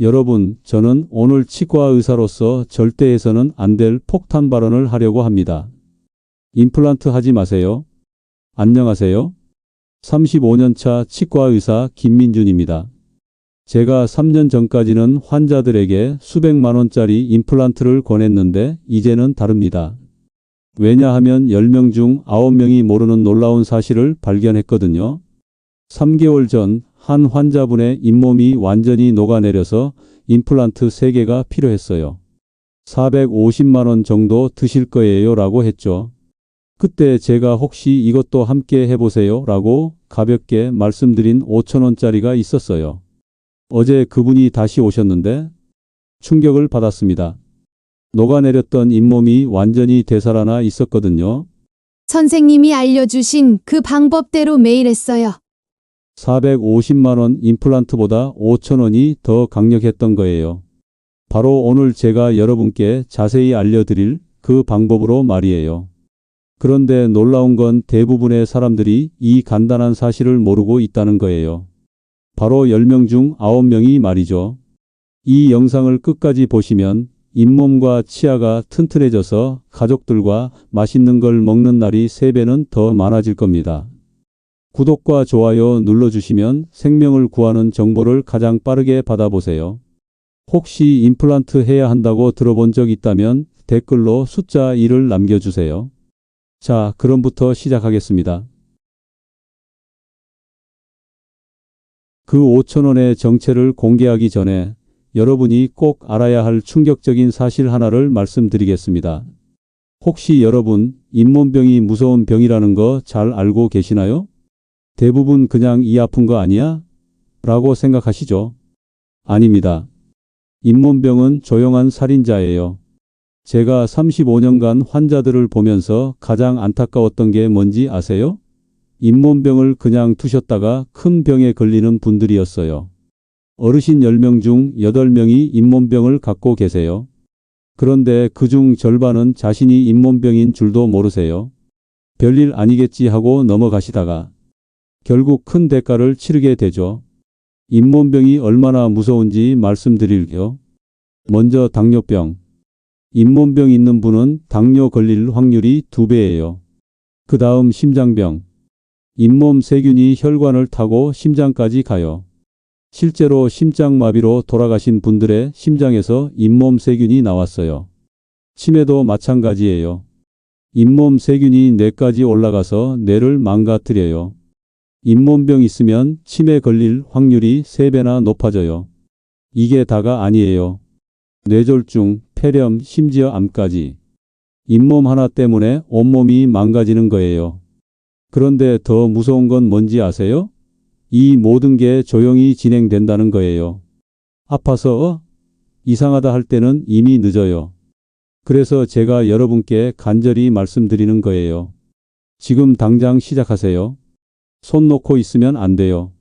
여러분, 저는 오늘 치과 의사로서 절대 해서는 안 될 폭탄 발언을 하려고 합니다. 임플란트 하지 마세요. 안녕하세요. 35년차 치과 의사 김민준입니다. 제가 3년 전까지는 환자들에게 수백만 원짜리 임플란트를 권했는데 이제는 다릅니다. 왜냐하면 10명 중 9명이 모르는 놀라운 사실을 발견했거든요. 3개월 전 한 환자분의 잇몸이 완전히 녹아내려서 임플란트 3개가 필요했어요. 450만 원 정도 드실 거예요 라고 했죠. 그때 제가 혹시 이것도 함께 해보세요 라고 가볍게 말씀드린 5천 원짜리가 있었어요. 어제 그분이 다시 오셨는데 충격을 받았습니다. 녹아내렸던 잇몸이 완전히 되살아나 있었거든요. 선생님이 알려주신 그 방법대로 매일 했어요. 450만 원 임플란트보다 5천 원이 더 강력했던 거예요. 바로 오늘 제가 여러분께 자세히 알려드릴 그 방법으로 말이에요. 그런데 놀라운 건 대부분의 사람들이 이 간단한 사실을 모르고 있다는 거예요. 바로 10명 중 9명이 말이죠. 이 영상을 끝까지 보시면 잇몸과 치아가 튼튼해져서 가족들과 맛있는 걸 먹는 날이 3배는 더 많아질 겁니다. 구독과 좋아요 눌러주시면 생명을 구하는 정보를 가장 빠르게 받아보세요. 혹시 임플란트 해야 한다고 들어본 적 있다면 댓글로 숫자 1을 남겨주세요. 자, 그럼부터 시작하겠습니다. 그 5천 원의 정체를 공개하기 전에 여러분이 꼭 알아야 할 충격적인 사실 하나를 말씀드리겠습니다. 혹시 여러분 잇몸병이 무서운 병이라는 거 잘 알고 계시나요? 대부분 그냥 이 아픈 거 아니야? 라고 생각하시죠? 아닙니다. 잇몸병은 조용한 살인자예요. 제가 35년간 환자들을 보면서 가장 안타까웠던 게 뭔지 아세요? 잇몸병을 그냥 두셨다가 큰 병에 걸리는 분들이었어요. 어르신 10명 중 8명이 잇몸병을 갖고 계세요. 그런데 그중 절반은 자신이 잇몸병인 줄도 모르세요. 별일 아니겠지 하고 넘어가시다가 결국 큰 대가를 치르게 되죠. 잇몸병이 얼마나 무서운지 말씀드릴게요. 먼저 당뇨병. 잇몸병 있는 분은 당뇨 걸릴 확률이 2배예요. 그 다음 심장병. 잇몸 세균이 혈관을 타고 심장까지 가요. 실제로 심장마비로 돌아가신 분들의 심장에서 잇몸 세균이 나왔어요. 치매도 마찬가지예요. 잇몸 세균이 뇌까지 올라가서 뇌를 망가뜨려요. 잇몸병 있으면 치매 걸릴 확률이 3배나 높아져요. 이게 다가 아니에요. 뇌졸중, 폐렴, 심지어 암까지. 잇몸 하나 때문에 온몸이 망가지는 거예요. 그런데 더 무서운 건 뭔지 아세요? 이 모든 게 조용히 진행된다는 거예요. 아파서 이상하다 할 때는 이미 늦어요. 그래서 제가 여러분께 간절히 말씀드리는 거예요. 지금 당장 시작하세요. 손 놓고 있으면 안 돼요.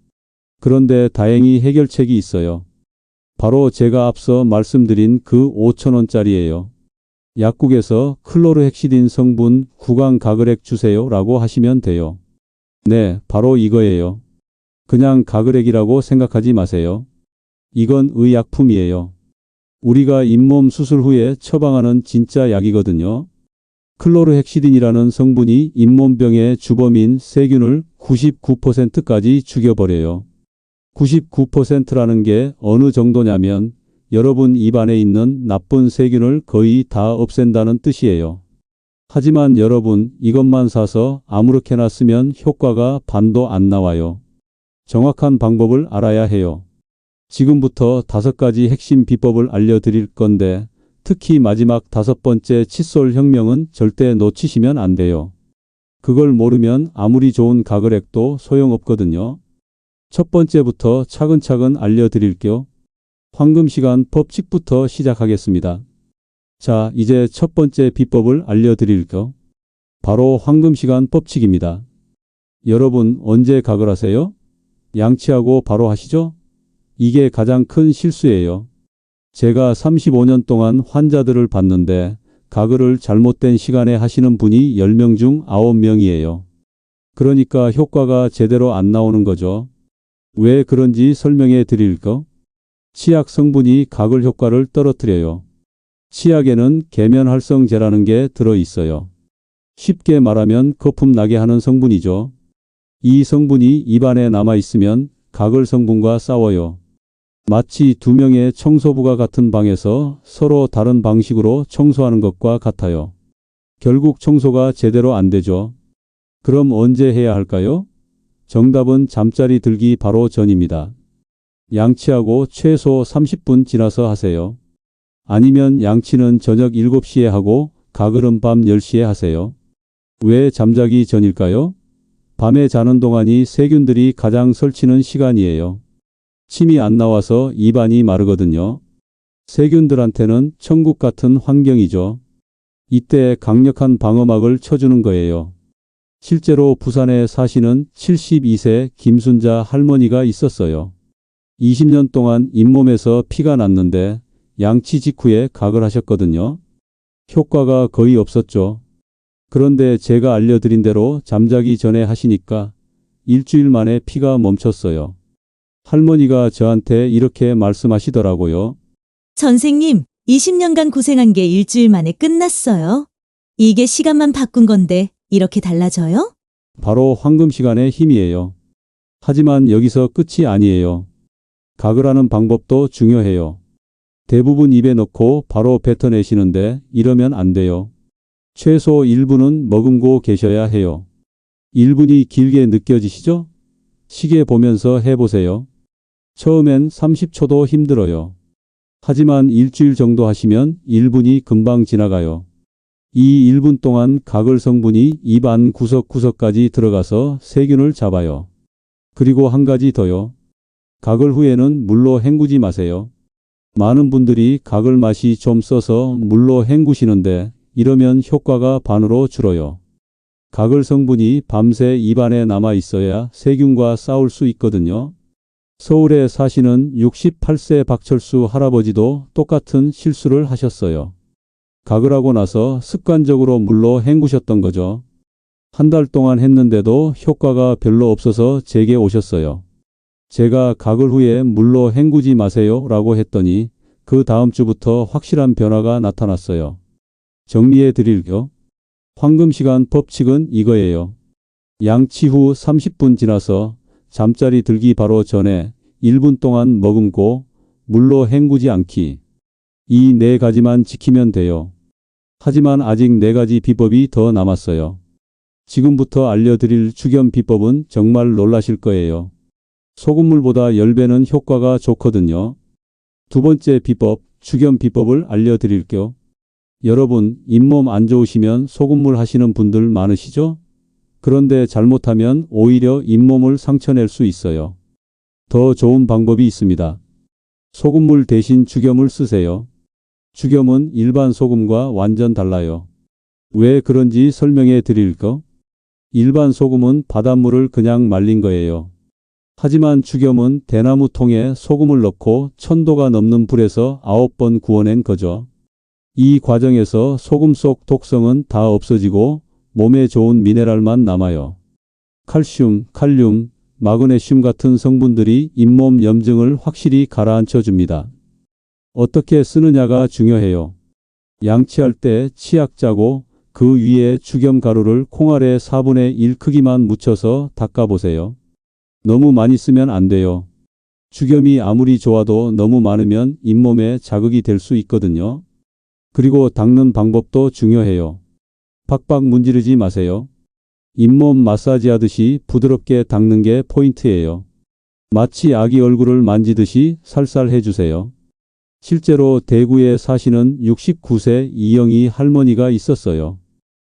그런데 다행히 해결책이 있어요. 바로 제가 앞서 말씀드린 그 5천 원짜리예요. 약국에서 클로르헥시딘 성분 구강가글액 주세요 라고 하시면 돼요. 네, 바로 이거예요. 그냥 가글액이라고 생각하지 마세요. 이건 의약품이에요. 우리가 잇몸 수술 후에 처방하는 진짜 약이거든요. 클로르헥시딘이라는 성분이 잇몸병의 주범인 세균을 99%까지 죽여버려요. 99%라는 게 어느 정도냐면 여러분 입안에 있는 나쁜 세균을 거의 다 없앤다는 뜻이에요. 하지만 여러분 이것만 사서 아무렇게나 쓰면 효과가 반도 안 나와요. 정확한 방법을 알아야 해요. 지금부터 5가지 핵심 비법을 알려드릴 건데 특히 마지막 5번째 칫솔 혁명은 절대 놓치시면 안 돼요. 그걸 모르면 아무리 좋은 가글액도 소용없거든요. 첫 번째부터 차근차근 알려드릴게요. 황금시간 법칙부터 시작하겠습니다. 자, 이제 첫 번째 비법을 알려드릴게요. 바로 황금시간 법칙입니다. 여러분 언제 가글하세요? 양치하고 바로 하시죠? 이게 가장 큰 실수예요. 제가 35년 동안 환자들을 봤는데 가글을 잘못된 시간에 하시는 분이 10명 중 9명이에요. 그러니까 효과가 제대로 안 나오는 거죠. 왜 그런지 설명해 드릴까? 치약 성분이 가글 효과를 떨어뜨려요. 치약에는 계면활성제라는 게 들어 있어요. 쉽게 말하면 거품 나게 하는 성분이죠. 이 성분이 입안에 남아 있으면 가글 성분과 싸워요. 마치 두 명의 청소부가 같은 방에서 서로 다른 방식으로 청소하는 것과 같아요. 결국 청소가 제대로 안 되죠. 그럼 언제 해야 할까요? 정답은 잠자리 들기 바로 전입니다. 양치하고 최소 30분 지나서 하세요. 아니면 양치는 저녁 7시에 하고 가글은 밤 10시에 하세요. 왜 잠자기 전일까요? 밤에 자는 동안이 세균들이 가장 설치는 시간이에요. 침이 안 나와서 입안이 마르거든요. 세균들한테는 천국 같은 환경이죠. 이때 강력한 방어막을 쳐주는 거예요. 실제로 부산에 사시는 72세 김순자 할머니가 있었어요. 20년 동안 잇몸에서 피가 났는데 양치 직후에 가글 하셨거든요. 효과가 거의 없었죠. 그런데 제가 알려드린 대로 잠자기 전에 하시니까 일주일 만에 피가 멈췄어요. 할머니가 저한테 이렇게 말씀하시더라고요. 선생님, 20년간 고생한 게 일주일 만에 끝났어요. 이게 시간만 바꾼 건데 이렇게 달라져요? 바로 황금 시간의 힘이에요. 하지만 여기서 끝이 아니에요. 가글하는 방법도 중요해요. 대부분 입에 넣고 바로 뱉어내시는데 이러면 안 돼요. 최소 1분은 머금고 계셔야 해요. 1분이 길게 느껴지시죠? 시계 보면서 해보세요. 처음엔 30초도 힘들어요. 하지만 일주일 정도 하시면 1분이 금방 지나가요. 이 1분 동안 가글 성분이 입 안 구석구석까지 들어가서 세균을 잡아요. 그리고 한 가지 더요. 가글 후에는 물로 헹구지 마세요. 많은 분들이 가글 맛이 좀 써서 물로 헹구시는데 이러면 효과가 반으로 줄어요. 가글 성분이 밤새 입안에 남아 있어야 세균과 싸울 수 있거든요. 서울에 사시는 68세 박철수 할아버지도 똑같은 실수를 하셨어요. 가글하고 나서 습관적으로 물로 헹구셨던 거죠. 한 달 동안 했는데도 효과가 별로 없어서 제게 오셨어요. 제가 가글 후에 물로 헹구지 마세요 라고 했더니 그 다음 주부터 확실한 변화가 나타났어요. 정리해 드릴게요. 황금시간 법칙은 이거예요. 양치 후 30분 지나서 잠자리 들기 바로 전에 1분 동안 머금고 물로 헹구지 않기. 이 4가지만 지키면 돼요. 하지만 아직 4가지 비법이 더 남았어요. 지금부터 알려드릴 축염 비법은 정말 놀라실 거예요. 소금물보다 10배는 효과가 좋거든요. 두 번째 비법, 축염 비법을 알려드릴게요. 여러분, 잇몸 안 좋으시면 소금물 하시는 분들 많으시죠? 그런데 잘못하면 오히려 잇몸을 상처낼 수 있어요. 더 좋은 방법이 있습니다. 소금물 대신 축염을 쓰세요. 축염은 일반 소금과 완전 달라요. 왜 그런지 설명해 드릴까? 일반 소금은 바닷물을 그냥 말린 거예요. 하지만 축염은 대나무 통에 소금을 넣고 1000도가 넘는 불에서 9번 구워낸 거죠. 이 과정에서 소금 속 독성은 다 없어지고 몸에 좋은 미네랄만 남아요. 칼슘, 칼륨, 마그네슘 같은 성분들이 잇몸 염증을 확실히 가라앉혀 줍니다. 어떻게 쓰느냐가 중요해요. 양치할 때 치약 짜고 그 위에 축염 가루를 콩알의 4분의 1 크기만 묻혀서 닦아보세요. 너무 많이 쓰면 안 돼요. 축염이 아무리 좋아도 너무 많으면 잇몸에 자극이 될 수 있거든요. 그리고 닦는 방법도 중요해요. 팍팍 문지르지 마세요. 잇몸 마사지 하듯이 부드럽게 닦는 게 포인트예요. 마치 아기 얼굴을 만지듯이 살살 해주세요. 실제로 대구에 사시는 69세 이영희 할머니가 있었어요.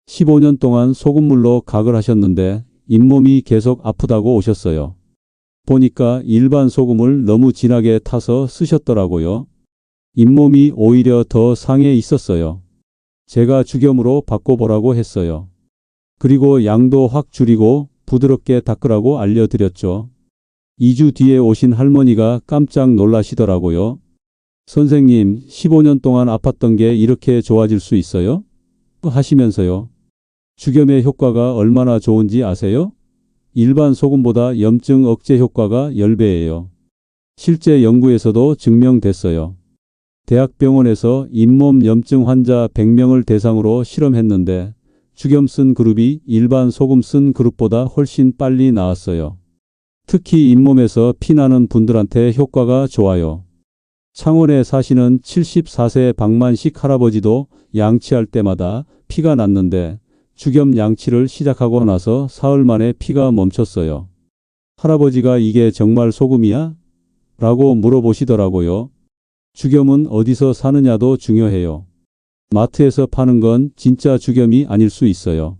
15년 동안 소금물로 가글 하셨는데 잇몸이 계속 아프다고 오셨어요. 보니까 일반 소금을 너무 진하게 타서 쓰셨더라고요. 잇몸이 오히려 더 상해 있었어요. 제가 축염으로 바꿔보라고 했어요. 그리고 양도 확 줄이고 부드럽게 닦으라고 알려드렸죠. 2주 뒤에 오신 할머니가 깜짝 놀라시더라고요. 선생님, 15년 동안 아팠던 게 이렇게 좋아질 수 있어요? 하시면서요. 축염의 효과가 얼마나 좋은지 아세요? 일반 소금보다 염증 억제 효과가 10배예요. 실제 연구에서도 증명됐어요. 대학병원에서 잇몸 염증 환자 100명을 대상으로 실험했는데 죽염 쓴 그룹이 일반 소금 쓴 그룹보다 훨씬 빨리 나았어요. 특히 잇몸에서 피나는 분들한테 효과가 좋아요. 창원에 사시는 74세 박만식 할아버지도 양치할 때마다 피가 났는데 죽염 양치를 시작하고 나서 사흘 만에 피가 멈췄어요. 할아버지가 이게 정말 소금이야? 라고 물어보시더라고요. 죽염은 어디서 사느냐도 중요해요. 마트에서 파는 건 진짜 죽염이 아닐 수 있어요.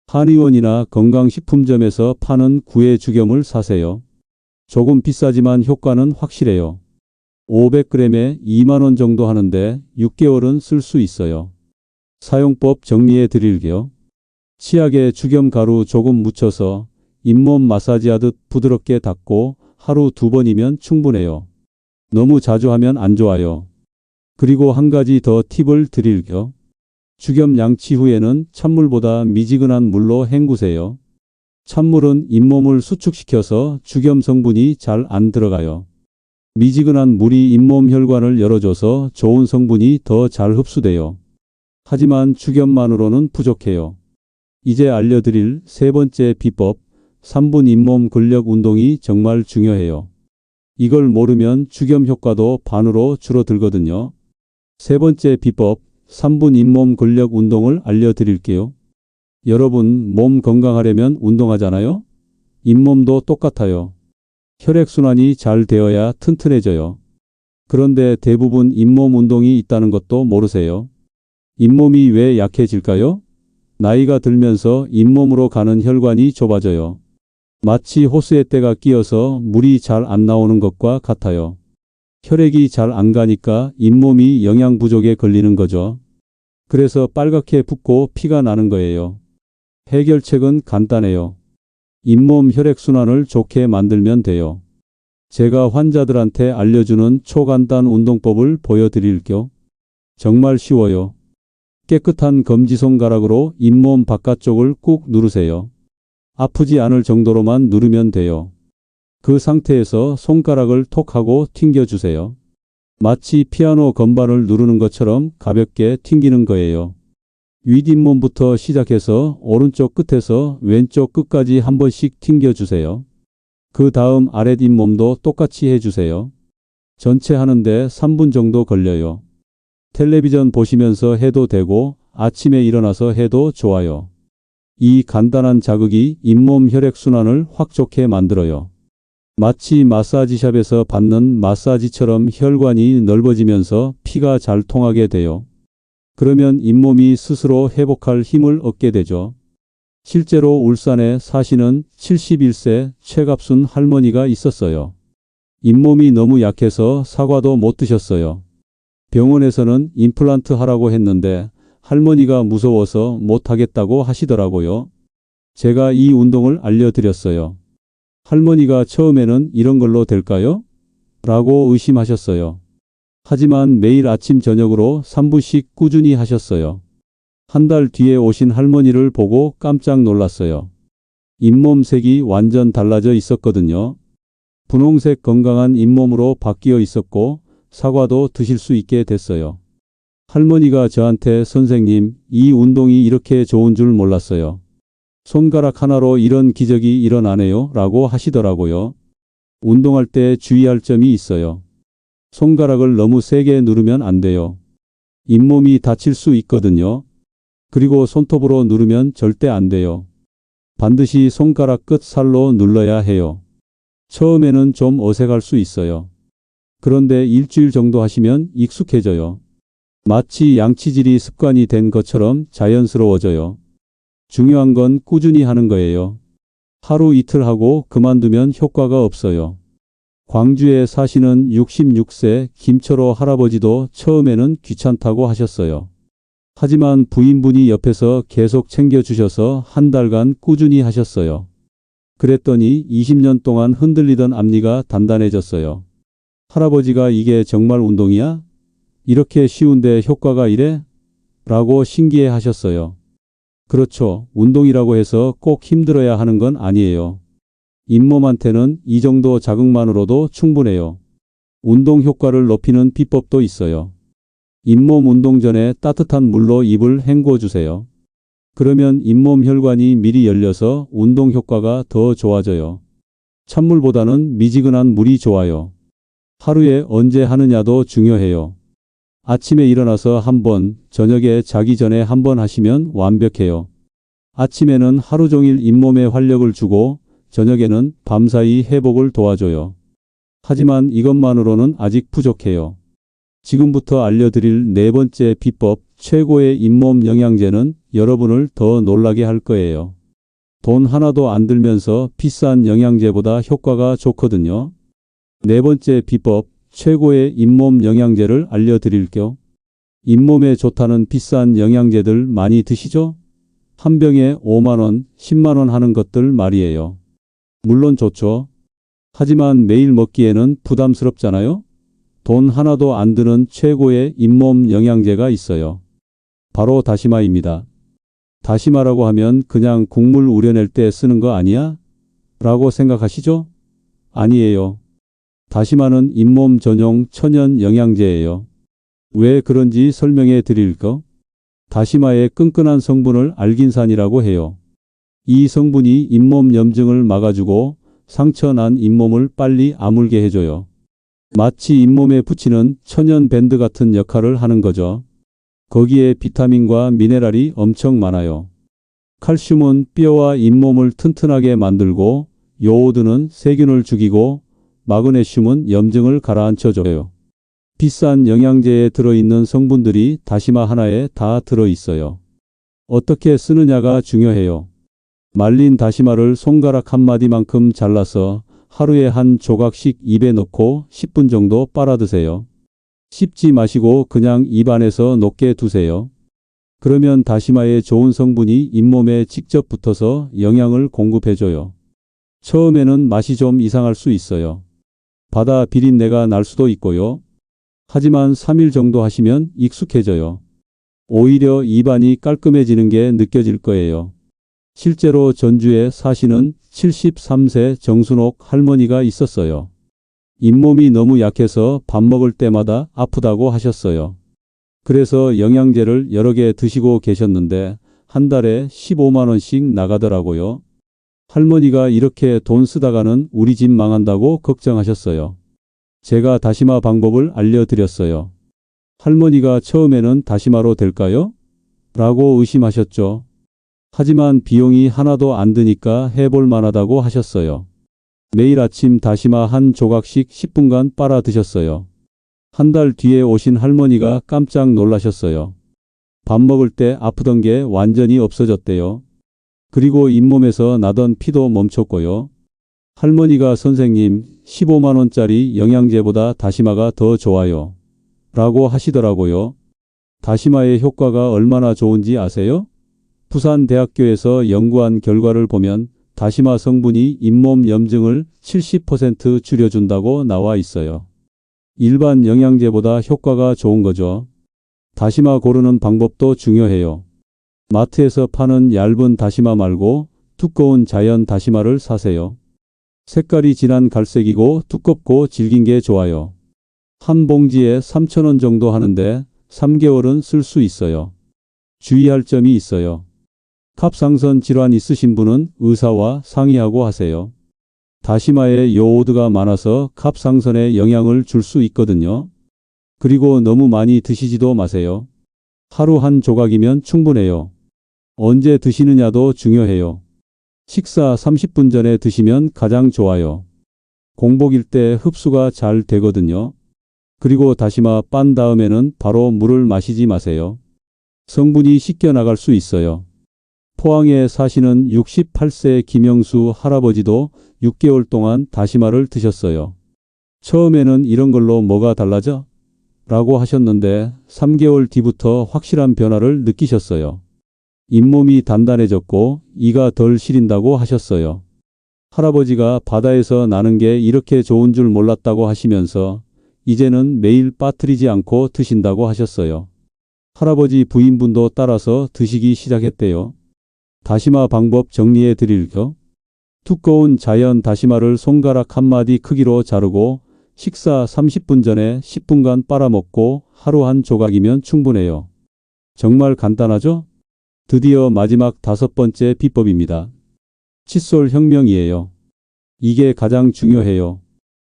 한의원이나 건강식품점에서 파는 구의 죽염을 사세요. 조금 비싸지만 효과는 확실해요. 500g에 2만 원 정도 하는데 6개월은 쓸 수 있어요. 사용법 정리해 드릴게요. 치약에 죽염 가루 조금 묻혀서 잇몸 마사지하듯 부드럽게 닦고 하루 2번이면 충분해요. 너무 자주 하면 안 좋아요. 그리고 한 가지 더 팁을 드릴게요. 죽염 양치 후에는 찬물보다 미지근한 물로 헹구세요. 찬물은 잇몸을 수축시켜서 죽염 성분이 잘 안 들어가요. 미지근한 물이 잇몸 혈관을 열어줘서 좋은 성분이 더 잘 흡수돼요. 하지만 죽염만으로는 부족해요. 이제 알려드릴 세 번째 비법, 3분 잇몸 근력 운동이 정말 중요해요. 이걸 모르면 죽염 효과도 반으로 줄어들거든요. 세 번째 비법, 3분 잇몸 근력 운동을 알려드릴게요. 여러분, 몸 건강하려면 운동하잖아요? 잇몸도 똑같아요. 혈액순환이 잘 되어야 튼튼해져요. 그런데 대부분 잇몸 운동이 있다는 것도 모르세요. 잇몸이 왜 약해질까요? 나이가 들면서 잇몸으로 가는 혈관이 좁아져요. 마치 호스에 때가 끼어서 물이 잘 안 나오는 것과 같아요. 혈액이 잘 안 가니까 잇몸이 영양 부족에 걸리는 거죠. 그래서 빨갛게 붓고 피가 나는 거예요. 해결책은 간단해요. 잇몸 혈액순환을 좋게 만들면 돼요. 제가 환자들한테 알려주는 초간단 운동법을 보여드릴게요. 정말 쉬워요. 깨끗한 검지손가락으로 잇몸 바깥쪽을 꾹 누르세요. 아프지 않을 정도로만 누르면 돼요. 그 상태에서 손가락을 톡하고 튕겨주세요. 마치 피아노 건반을 누르는 것처럼 가볍게 튕기는 거예요. 윗잇몸부터 시작해서 오른쪽 끝에서 왼쪽 끝까지 한 번씩 튕겨주세요. 그 다음 아랫잇몸도 똑같이 해주세요. 전체 하는데 3분 정도 걸려요. 텔레비전 보시면서 해도 되고 아침에 일어나서 해도 좋아요. 이 간단한 자극이 잇몸 혈액순환을 확 좋게 만들어요. 마치 마사지샵에서 받는 마사지처럼 혈관이 넓어지면서 피가 잘 통하게 돼요. 그러면 잇몸이 스스로 회복할 힘을 얻게 되죠. 실제로 울산에 사시는 71세 최갑순 할머니가 있었어요. 잇몸이 너무 약해서 사과도 못 드셨어요. 병원에서는 임플란트 하라고 했는데 할머니가 무서워서 못 하겠다고 하시더라고요. 제가 이 운동을 알려드렸어요. 할머니가 처음에는 이런 걸로 될까요? 라고 의심하셨어요. 하지만 매일 아침 저녁으로 3분씩 꾸준히 하셨어요. 한 달 뒤에 오신 할머니를 보고 깜짝 놀랐어요. 잇몸 색이 완전 달라져 있었거든요. 분홍색 건강한 잇몸으로 바뀌어 있었고 사과도 드실 수 있게 됐어요. 할머니가 저한테 선생님, 이 운동이 이렇게 좋은 줄 몰랐어요. 손가락 하나로 이런 기적이 일어나네요 라고 하시더라고요. 운동할 때 주의할 점이 있어요. 손가락을 너무 세게 누르면 안 돼요. 잇몸이 다칠 수 있거든요. 그리고 손톱으로 누르면 절대 안 돼요. 반드시 손가락 끝 살로 눌러야 해요. 처음에는 좀 어색할 수 있어요. 그런데 일주일 정도 하시면 익숙해져요. 마치 양치질이 습관이 된 것처럼 자연스러워져요. 중요한 건 꾸준히 하는 거예요. 하루 이틀 하고 그만두면 효과가 없어요. 광주에 사시는 66세 김철호 할아버지도 처음에는 귀찮다고 하셨어요. 하지만 부인분이 옆에서 계속 챙겨주셔서 한 달간 꾸준히 하셨어요. 그랬더니 20년 동안 흔들리던 앞니가 단단해졌어요. 할아버지가 이게 정말 운동이야? 이렇게 쉬운데 효과가 이래? 라고 신기해 하셨어요. 그렇죠. 운동이라고 해서 꼭 힘들어야 하는 건 아니에요. 잇몸한테는 이 정도 자극만으로도 충분해요. 운동 효과를 높이는 비법도 있어요. 잇몸 운동 전에 따뜻한 물로 입을 헹궈 주세요. 그러면 잇몸 혈관이 미리 열려서 운동 효과가 더 좋아져요. 찬물보다는 미지근한 물이 좋아요. 하루에 언제 하느냐도 중요해요. 아침에 일어나서 한 번, 저녁에 자기 전에 한 번 하시면 완벽해요. 아침에는 하루 종일 잇몸에 활력을 주고 저녁에는 밤사이 회복을 도와줘요. 하지만 이것만으로는 아직 부족해요. 지금부터 알려드릴 네 번째 비법, 최고의 잇몸 영양제는 여러분을 더 놀라게 할 거예요. 돈 하나도 안 들면서 비싼 영양제보다 효과가 좋거든요. 네 번째 비법, 최고의 잇몸 영양제를 알려드릴게요. 잇몸에 좋다는 비싼 영양제들 많이 드시죠? 한 병에 5만 원, 10만 원 하는 것들 말이에요. 물론 좋죠. 하지만 매일 먹기에는 부담스럽잖아요? 돈 하나도 안 드는 최고의 잇몸 영양제가 있어요. 바로 다시마입니다. 다시마라고 하면 그냥 국물 우려낼 때 쓰는 거 아니야? 라고 생각하시죠? 아니에요. 다시마는 잇몸 전용 천연 영양제예요. 왜 그런지 설명해 드릴까? 다시마의 끈끈한 성분을 알긴산이라고 해요. 이 성분이 잇몸 염증을 막아주고 상처 난 잇몸을 빨리 아물게 해줘요. 마치 잇몸에 붙이는 천연 밴드 같은 역할을 하는 거죠. 거기에 비타민과 미네랄이 엄청 많아요. 칼슘은 뼈와 잇몸을 튼튼하게 만들고, 요오드는 세균을 죽이고, 마그네슘은 염증을 가라앉혀줘요. 비싼 영양제에 들어있는 성분들이 다시마 하나에 다 들어있어요. 어떻게 쓰느냐가 중요해요. 말린 다시마를 손가락 한 마디만큼 잘라서 하루에 한 조각씩 입에 넣고 10분 정도 빨아 드세요. 씹지 마시고 그냥 입 안에서 녹게 두세요. 그러면 다시마의 좋은 성분이 잇몸에 직접 붙어서 영양을 공급해줘요. 처음에는 맛이 좀 이상할 수 있어요. 바다 비린내가 날 수도 있고요. 하지만 3일 정도 하시면 익숙해져요. 오히려 입안이 깔끔해지는 게 느껴질 거예요. 실제로 전주에 사시는 73세 정순옥 할머니가 있었어요. 잇몸이 너무 약해서 밥 먹을 때마다 아프다고 하셨어요. 그래서 영양제를 여러 개 드시고 계셨는데 한 달에 15만 원씩 나가더라고요. 할머니가 이렇게 돈 쓰다가는 우리 집 망한다고 걱정하셨어요. 제가 다시마 방법을 알려드렸어요. 할머니가 처음에는 다시마로 될까요? 라고 의심하셨죠. 하지만 비용이 하나도 안 드니까 해볼 만하다고 하셨어요. 매일 아침 다시마 한 조각씩 10분간 빨아 드셨어요. 한 달 뒤에 오신 할머니가 깜짝 놀라셨어요. 밥 먹을 때 아프던 게 완전히 없어졌대요. 그리고 잇몸에서 나던 피도 멈췄고요. 할머니가 선생님, 15만 원짜리 영양제보다 다시마가 더 좋아요. 라고 하시더라고요. 다시마의 효과가 얼마나 좋은지 아세요? 부산대학교에서 연구한 결과를 보면 다시마 성분이 잇몸 염증을 70% 줄여준다고 나와 있어요. 일반 영양제보다 효과가 좋은 거죠. 다시마 고르는 방법도 중요해요. 마트에서 파는 얇은 다시마 말고 두꺼운 자연 다시마를 사세요. 색깔이 진한 갈색이고 두껍고 질긴 게 좋아요. 한 봉지에 3,000원 정도 하는데 3개월은 쓸 수 있어요. 주의할 점이 있어요. 갑상선 질환 있으신 분은 의사와 상의하고 하세요. 다시마에 요오드가 많아서 갑상선에 영향을 줄 수 있거든요. 그리고 너무 많이 드시지도 마세요. 하루 한 조각이면 충분해요. 언제 드시느냐도 중요해요. 식사 30분 전에 드시면 가장 좋아요. 공복일 때 흡수가 잘 되거든요. 그리고 다시마 빤 다음에는 바로 물을 마시지 마세요. 성분이 씻겨나갈 수 있어요. 포항에 사시는 68세 김영수 할아버지도 6개월 동안 다시마를 드셨어요. 처음에는 이런 걸로 뭐가 달라져? 라고 하셨는데 3개월 뒤부터 확실한 변화를 느끼셨어요. 잇몸이 단단해졌고 이가 덜 시린다고 하셨어요. 할아버지가 바다에서 나는 게 이렇게 좋은 줄 몰랐다고 하시면서 이제는 매일 빠뜨리지 않고 드신다고 하셨어요. 할아버지 부인분도 따라서 드시기 시작했대요. 다시마 방법 정리해 드릴게요. 두꺼운 자연 다시마를 손가락 한 마디 크기로 자르고 식사 30분 전에 10분간 빨아먹고 하루 한 조각이면 충분해요. 정말 간단하죠? 드디어 마지막 5번째 비법입니다. 칫솔 혁명이에요. 이게 가장 중요해요.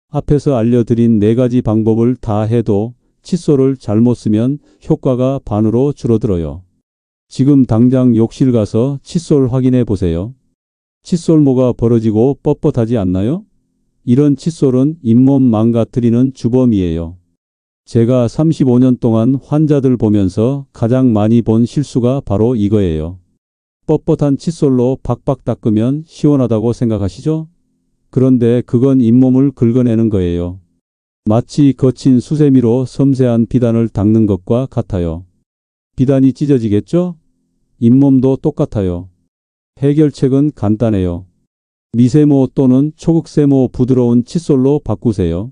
앞에서 알려드린 4가지 방법을 다 해도 칫솔을 잘못 쓰면 효과가 반으로 줄어들어요. 지금 당장 욕실 가서 칫솔 확인해 보세요. 칫솔모가 벌어지고 뻣뻣하지 않나요? 이런 칫솔은 잇몸 망가뜨리는 주범이에요. 제가 35년 동안 환자들 보면서 가장 많이 본 실수가 바로 이거예요. 뻣뻣한 칫솔로 박박 닦으면 시원하다고 생각하시죠? 그런데 그건 잇몸을 긁어내는 거예요. 마치 거친 수세미로 섬세한 비단을 닦는 것과 같아요. 비단이 찢어지겠죠? 잇몸도 똑같아요. 해결책은 간단해요. 미세모 또는 초극세모 부드러운 칫솔로 바꾸세요.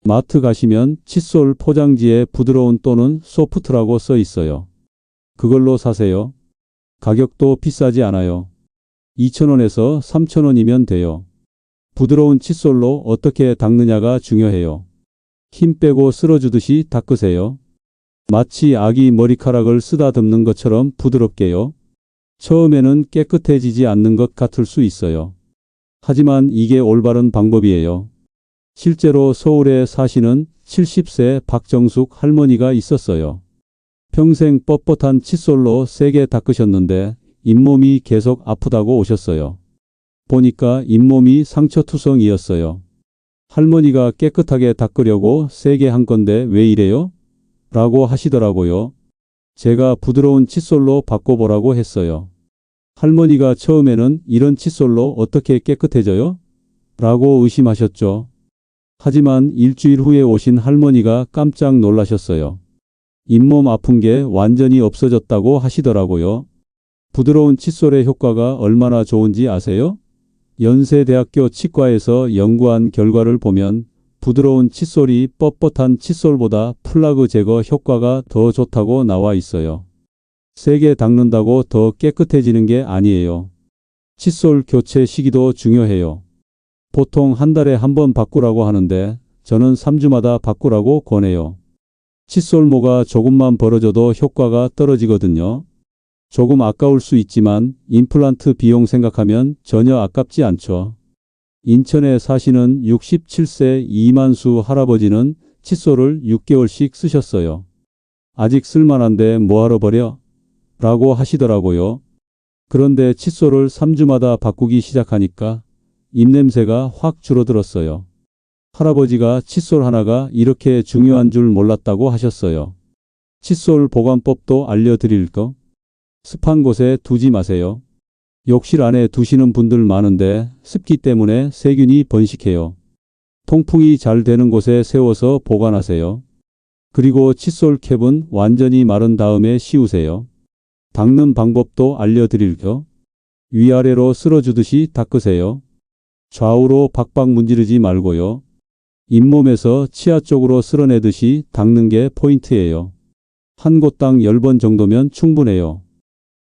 마트 가시면 칫솔 포장지에 부드러운 또는 소프트라고 써 있어요. 그걸로 사세요. 가격도 비싸지 않아요. 2,000원에서 3,000원이면 돼요. 부드러운 칫솔로 어떻게 닦느냐가 중요해요. 힘 빼고 쓸어주듯이 닦으세요. 마치 아기 머리카락을 쓰다듬는 것처럼 부드럽게요. 처음에는 깨끗해지지 않는 것 같을 수 있어요. 하지만 이게 올바른 방법이에요. 실제로 서울에 사시는 70세 박정숙 할머니가 있었어요. 평생 뻣뻣한 칫솔로 세게 닦으셨는데 잇몸이 계속 아프다고 오셨어요. 보니까 잇몸이 상처투성이었어요. 할머니가 깨끗하게 닦으려고 세게 한 건데 왜 이래요? 라고 하시더라고요. 제가 부드러운 칫솔로 바꿔보라고 했어요. 할머니가 처음에는 이런 칫솔로 어떻게 깨끗해져요? 라고 의심하셨죠. 하지만 일주일 후에 오신 할머니가 깜짝 놀라셨어요. 잇몸 아픈 게 완전히 없어졌다고 하시더라고요. 부드러운 칫솔의 효과가 얼마나 좋은지 아세요? 연세대학교 치과에서 연구한 결과를 보면 부드러운 칫솔이 뻣뻣한 칫솔보다 플라그 제거 효과가 더 좋다고 나와 있어요. 세게 닦는다고 더 깨끗해지는 게 아니에요. 칫솔 교체 시기도 중요해요. 보통 한 달에 한 번 바꾸라고 하는데 저는 3주마다 바꾸라고 권해요. 칫솔모가 조금만 벌어져도 효과가 떨어지거든요. 조금 아까울 수 있지만 임플란트 비용 생각하면 전혀 아깝지 않죠. 인천에 사시는 67세 이만수 할아버지는 칫솔을 6개월씩 쓰셨어요. 아직 쓸만한데 뭐하러 버려? 라고 하시더라고요. 그런데 칫솔을 3주마다 바꾸기 시작하니까 입냄새가 확 줄어들었어요. 할아버지가 칫솔 하나가 이렇게 중요한 줄 몰랐다고 하셨어요. 칫솔 보관법도 알려드릴 거? 습한 곳에 두지 마세요. 욕실 안에 두시는 분들 많은데 습기 때문에 세균이 번식해요. 통풍이 잘 되는 곳에 세워서 보관하세요. 그리고 칫솔 캡은 완전히 마른 다음에 씌우세요. 닦는 방법도 알려드릴게요. 위아래로 쓸어주듯이 닦으세요. 좌우로 박박 문지르지 말고요. 잇몸에서 치아 쪽으로 쓸어내듯이 닦는 게 포인트예요. 한 곳당 10번 정도면 충분해요.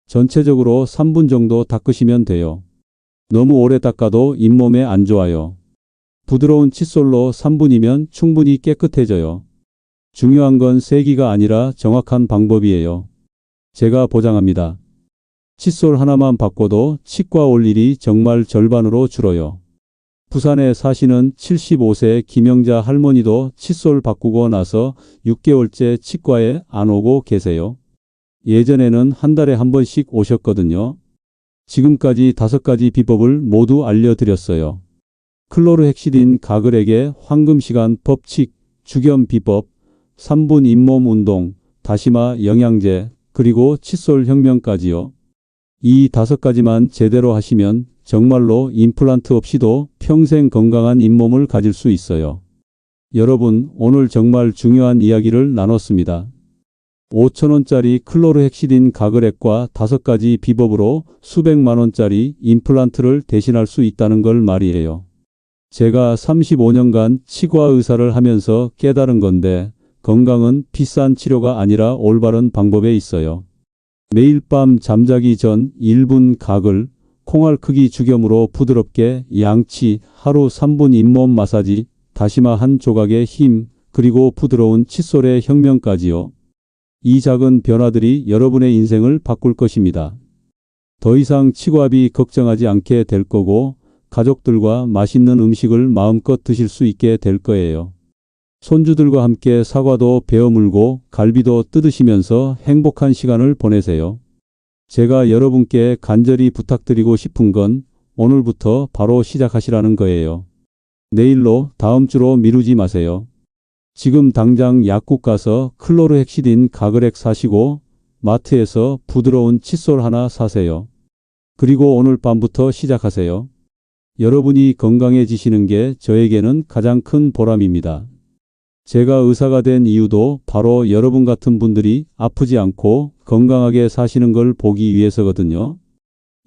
전체적으로 3분 정도 닦으시면 돼요. 너무 오래 닦아도 잇몸에 안 좋아요. 부드러운 칫솔로 3분이면 충분히 깨끗해져요. 중요한 건 세기가 아니라 정확한 방법이에요. 제가 보장합니다. 칫솔 하나만 바꿔도 치과 올 일이 정말 절반으로 줄어요. 부산에 사시는 75세 김영자 할머니도 칫솔 바꾸고 나서 6개월째 치과에 안 오고 계세요. 예전에는 한 달에 한 번씩 오셨거든요. 지금까지 5가지 비법을 모두 알려드렸어요. 클로르헥시딘 가글에게 황금시간 법칙, 주겸 비법, 3분 잇몸 운동, 다시마 영양제, 그리고 칫솔 혁명까지요. 이 5가지만 제대로 하시면 정말로 임플란트 없이도 평생 건강한 잇몸을 가질 수 있어요. 여러분, 오늘 정말 중요한 이야기를 나눴습니다. 5,000원짜리 클로르헥시딘 가글액과 5가지 비법으로 수백만 원짜리 임플란트를 대신할 수 있다는 걸 말이에요. 제가 35년간 치과 의사를 하면서 깨달은 건데 건강은 비싼 치료가 아니라 올바른 방법에 있어요. 매일 밤 잠자기 전 1분 가글, 콩알 크기 주겸으로 부드럽게 양치, 하루 3분 잇몸 마사지, 다시마 한 조각의 힘, 그리고 부드러운 칫솔의 혁명까지요. 이 작은 변화들이 여러분의 인생을 바꿀 것입니다. 더 이상 치과비 걱정하지 않게 될 거고 가족들과 맛있는 음식을 마음껏 드실 수 있게 될 거예요. 손주들과 함께 사과도 베어 물고 갈비도 뜯으시면서 행복한 시간을 보내세요. 제가 여러분께 간절히 부탁드리고 싶은 건 오늘부터 바로 시작하시라는 거예요. 내일로, 다음 주로 미루지 마세요. 지금 당장 약국 가서 클로르헥시딘 가글액 사시고 마트에서 부드러운 칫솔 하나 사세요. 그리고 오늘 밤부터 시작하세요. 여러분이 건강해지시는 게 저에게는 가장 큰 보람입니다. 제가 의사가 된 이유도 바로 여러분 같은 분들이 아프지 않고 건강하게 사시는 걸 보기 위해서거든요.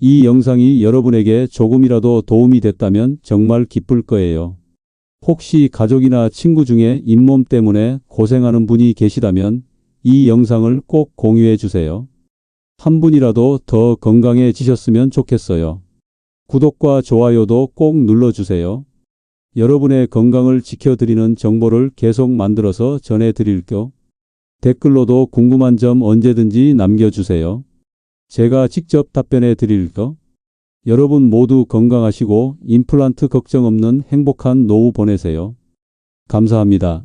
이 영상이 여러분에게 조금이라도 도움이 됐다면 정말 기쁠 거예요. 혹시 가족이나 친구 중에 잇몸 때문에 고생하는 분이 계시다면 이 영상을 꼭 공유해 주세요. 한 분이라도 더 건강해지셨으면 좋겠어요. 구독과 좋아요도 꼭 눌러주세요. 여러분의 건강을 지켜드리는 정보를 계속 만들어서 전해드릴게요. 댓글로도 궁금한 점 언제든지 남겨주세요. 제가 직접 답변해 드릴게요. 여러분 모두 건강하시고 임플란트 걱정 없는 행복한 노후 보내세요. 감사합니다.